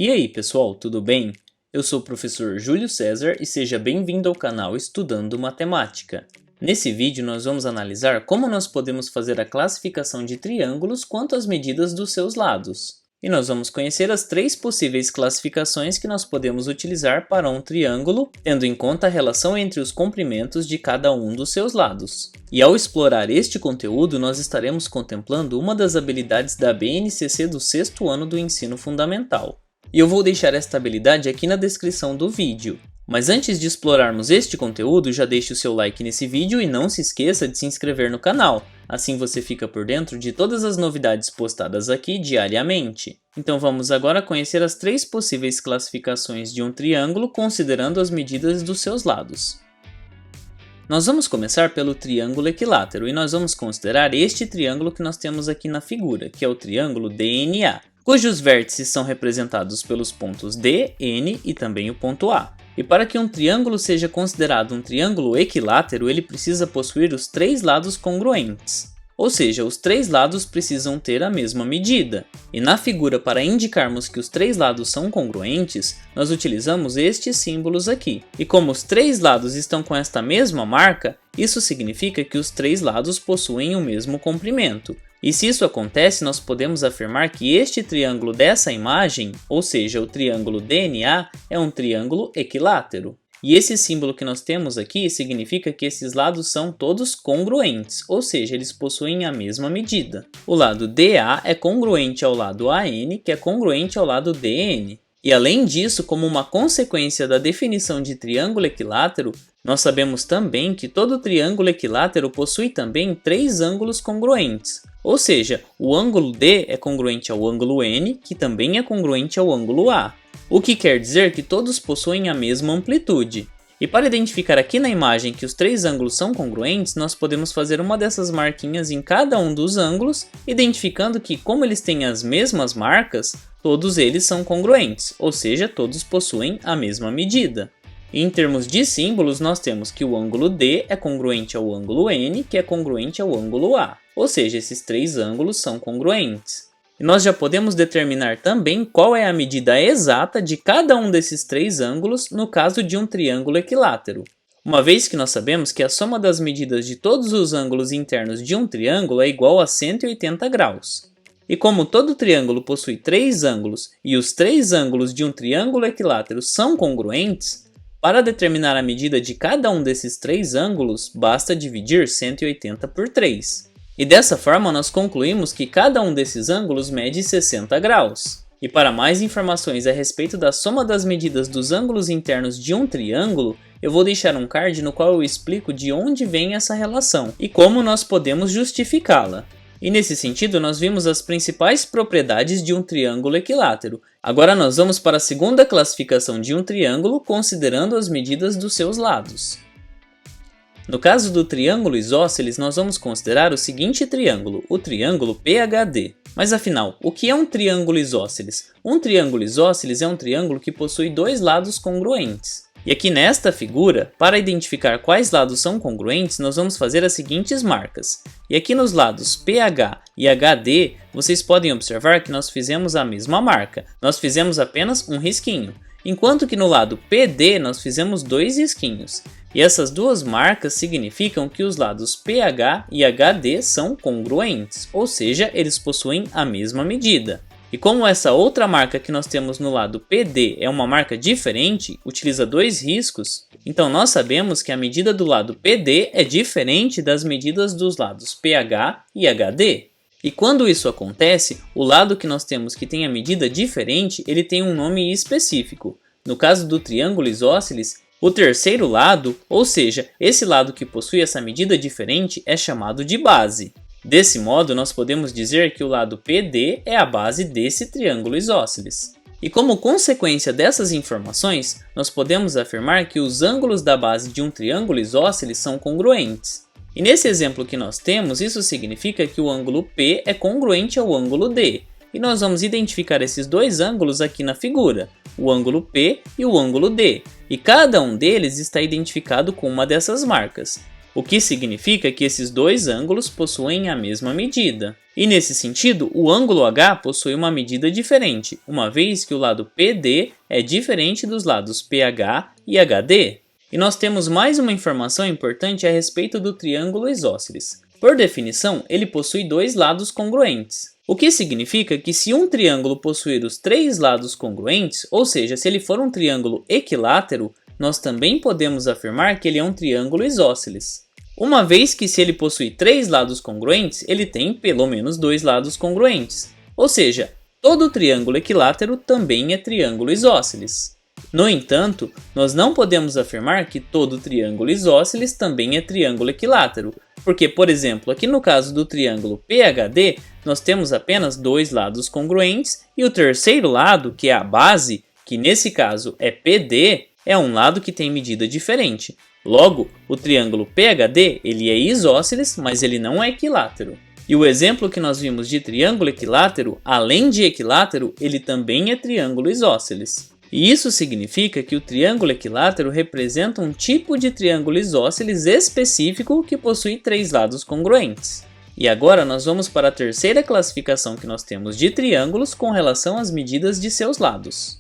E aí, pessoal, tudo bem? Eu sou o professor Júlio César e seja bem-vindo ao canal Estudando Matemática. Nesse vídeo nós vamos analisar como nós podemos fazer a classificação de triângulos quanto às medidas dos seus lados. E nós vamos conhecer as três possíveis classificações que nós podemos utilizar para um triângulo, tendo em conta a relação entre os comprimentos de cada um dos seus lados. E ao explorar este conteúdo, nós estaremos contemplando uma das habilidades da BNCC do 6º ano do ensino fundamental. E eu vou deixar esta habilidade aqui na descrição do vídeo. Mas antes de explorarmos este conteúdo, já deixe o seu like nesse vídeo e não se esqueça de se inscrever no canal. Assim você fica por dentro de todas as novidades postadas aqui diariamente. Então vamos agora conhecer as três possíveis classificações de um triângulo considerando as medidas dos seus lados. Nós vamos começar pelo triângulo equilátero e nós vamos considerar este triângulo que nós temos aqui na figura, que é o triângulo DNA, cujos vértices são representados pelos pontos D, N e também o ponto A. E para que um triângulo seja considerado um triângulo equilátero, ele precisa possuir os três lados congruentes. Ou seja, os três lados precisam ter a mesma medida. E na figura, para indicarmos que os três lados são congruentes, nós utilizamos estes símbolos aqui. E como os três lados estão com esta mesma marca, isso significa que os três lados possuem o mesmo comprimento. E se isso acontece, nós podemos afirmar que este triângulo dessa imagem, ou seja, o triângulo DNA, é um triângulo equilátero. E esse símbolo que nós temos aqui significa que esses lados são todos congruentes, ou seja, eles possuem a mesma medida. O lado DA é congruente ao lado AN, que é congruente ao lado DN. E além disso, como uma consequência da definição de triângulo equilátero, nós sabemos também que todo triângulo equilátero possui também três ângulos congruentes. Ou seja, o ângulo D é congruente ao ângulo N, que também é congruente ao ângulo A. O que quer dizer que todos possuem a mesma amplitude. E para identificar aqui na imagem que os três ângulos são congruentes, nós podemos fazer uma dessas marquinhas em cada um dos ângulos, identificando que, como eles têm as mesmas marcas, todos eles são congruentes, ou seja, todos possuem a mesma medida. E em termos de símbolos, nós temos que o ângulo D é congruente ao ângulo N, que é congruente ao ângulo A. Ou seja, esses três ângulos são congruentes. E nós já podemos determinar também qual é a medida exata de cada um desses três ângulos no caso de um triângulo equilátero. Uma vez que nós sabemos que a soma das medidas de todos os ângulos internos de um triângulo é igual a 180 graus. E como todo triângulo possui três ângulos e os três ângulos de um triângulo equilátero são congruentes, para determinar a medida de cada um desses três ângulos, basta dividir 180 por 3. E dessa forma nós concluímos que cada um desses ângulos mede 60 graus. E para mais informações a respeito da soma das medidas dos ângulos internos de um triângulo, eu vou deixar um card no qual eu explico de onde vem essa relação e como nós podemos justificá-la. E nesse sentido nós vimos as principais propriedades de um triângulo equilátero. Agora nós vamos para a segunda classificação de um triângulo considerando as medidas dos seus lados. No caso do triângulo isósceles, nós vamos considerar o seguinte triângulo, o triângulo PHD. Mas afinal, o que é um triângulo isósceles? Um triângulo isósceles é um triângulo que possui dois lados congruentes. E aqui nesta figura, para identificar quais lados são congruentes, nós vamos fazer as seguintes marcas. E aqui nos lados PH e HD, vocês podem observar que nós fizemos a mesma marca. Nós fizemos apenas um risquinho. Enquanto que no lado PD nós fizemos dois risquinhos. E essas duas marcas significam que os lados PH e HD são congruentes, ou seja, eles possuem a mesma medida. E como essa outra marca que nós temos no lado PD é uma marca diferente, utiliza dois riscos, então nós sabemos que a medida do lado PD é diferente das medidas dos lados PH e HD. E quando isso acontece, o lado que nós temos que tem a medida diferente, ele tem um nome específico. No caso do triângulo isósceles, o terceiro lado, ou seja, esse lado que possui essa medida diferente, é chamado de base. Desse modo, nós podemos dizer que o lado PD é a base desse triângulo isósceles. E como consequência dessas informações, nós podemos afirmar que os ângulos da base de um triângulo isósceles são congruentes. E nesse exemplo que nós temos, isso significa que o ângulo P é congruente ao ângulo D. E nós vamos identificar esses dois ângulos aqui na figura, o ângulo P e o ângulo D. E cada um deles está identificado com uma dessas marcas. o que significa que esses dois ângulos possuem a mesma medida. E nesse sentido, o ângulo H possui uma medida diferente, uma vez que o lado PD é diferente dos lados PH e HD. E nós temos mais uma informação importante a respeito do triângulo isósceles. Por definição, ele possui dois lados congruentes, o que significa que se um triângulo possuir os três lados congruentes, ou seja, se ele for um triângulo equilátero, nós também podemos afirmar que ele é um triângulo isósceles. Uma vez que se ele possui três lados congruentes, ele tem pelo menos dois lados congruentes, ou seja, todo triângulo equilátero também é triângulo isósceles. No entanto, nós não podemos afirmar que todo triângulo isósceles também é triângulo equilátero, porque, por exemplo, aqui no caso do triângulo PHD, nós temos apenas dois lados congruentes e o terceiro lado, que é a base, que nesse caso é PD, é um lado que tem medida diferente. Logo, o triângulo PHD ele é isósceles, mas ele não é equilátero. E o exemplo que nós vimos de triângulo equilátero, além de equilátero, ele também é triângulo isósceles. E isso significa que o triângulo equilátero representa um tipo de triângulo isósceles específico que possui três lados congruentes. E agora nós vamos para a terceira classificação que nós temos de triângulos com relação às medidas de seus lados.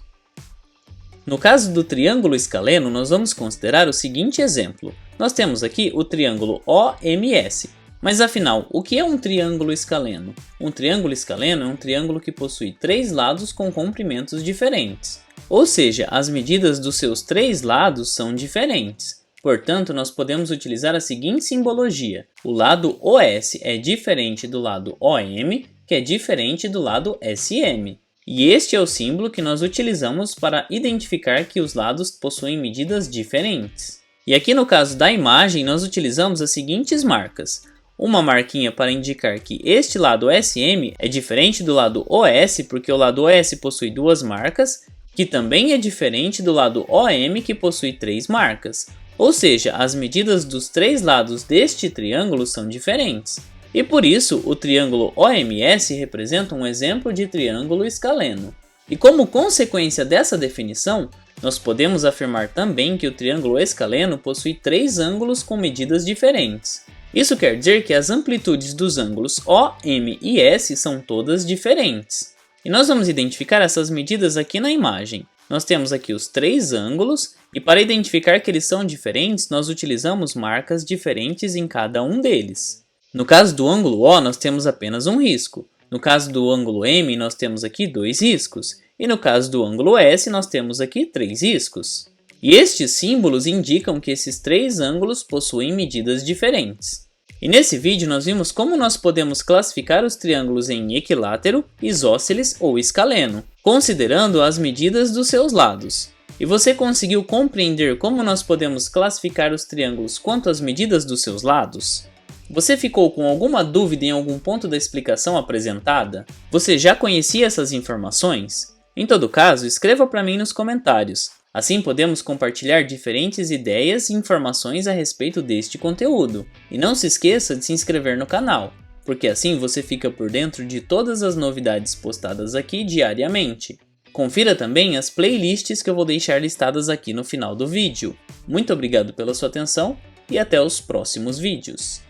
No caso do triângulo escaleno, nós vamos considerar o seguinte exemplo. Nós temos aqui o triângulo OMS. Mas afinal, o que é um triângulo escaleno? Um triângulo escaleno é um triângulo que possui três lados com comprimentos diferentes. Ou seja, as medidas dos seus três lados são diferentes. Portanto, nós podemos utilizar a seguinte simbologia. O lado OS é diferente do lado OM, que é diferente do lado SM. E este é o símbolo que nós utilizamos para identificar que os lados possuem medidas diferentes. E aqui no caso da imagem, nós utilizamos as seguintes marcas. Uma marquinha para indicar que este lado SM é diferente do lado OS, porque o lado OS possui duas marcas, que também é diferente do lado OM, que possui três marcas. Ou seja, as medidas dos três lados deste triângulo são diferentes. E por isso, o triângulo OMS representa um exemplo de triângulo escaleno. E como consequência dessa definição, nós podemos afirmar também que o triângulo escaleno possui três ângulos com medidas diferentes. Isso quer dizer que as amplitudes dos ângulos O, M e S são todas diferentes. E nós vamos identificar essas medidas aqui na imagem. Nós temos aqui os três ângulos e para identificar que eles são diferentes, nós utilizamos marcas diferentes em cada um deles. No caso do ângulo O, nós temos apenas um risco. No caso do ângulo M, nós temos aqui dois riscos. E no caso do ângulo S, nós temos aqui três riscos. E estes símbolos indicam que esses três ângulos possuem medidas diferentes. E nesse vídeo nós vimos como nós podemos classificar os triângulos em equilátero, isósceles ou escaleno, considerando as medidas dos seus lados. E você conseguiu compreender como nós podemos classificar os triângulos quanto às medidas dos seus lados? Você ficou com alguma dúvida em algum ponto da explicação apresentada? Você já conhecia essas informações? Em todo caso, escreva para mim nos comentários. Assim podemos compartilhar diferentes ideias e informações a respeito deste conteúdo. E não se esqueça de se inscrever no canal, porque assim você fica por dentro de todas as novidades postadas aqui diariamente. Confira também as playlists que eu vou deixar listadas aqui no final do vídeo. Muito obrigado pela sua atenção e até os próximos vídeos.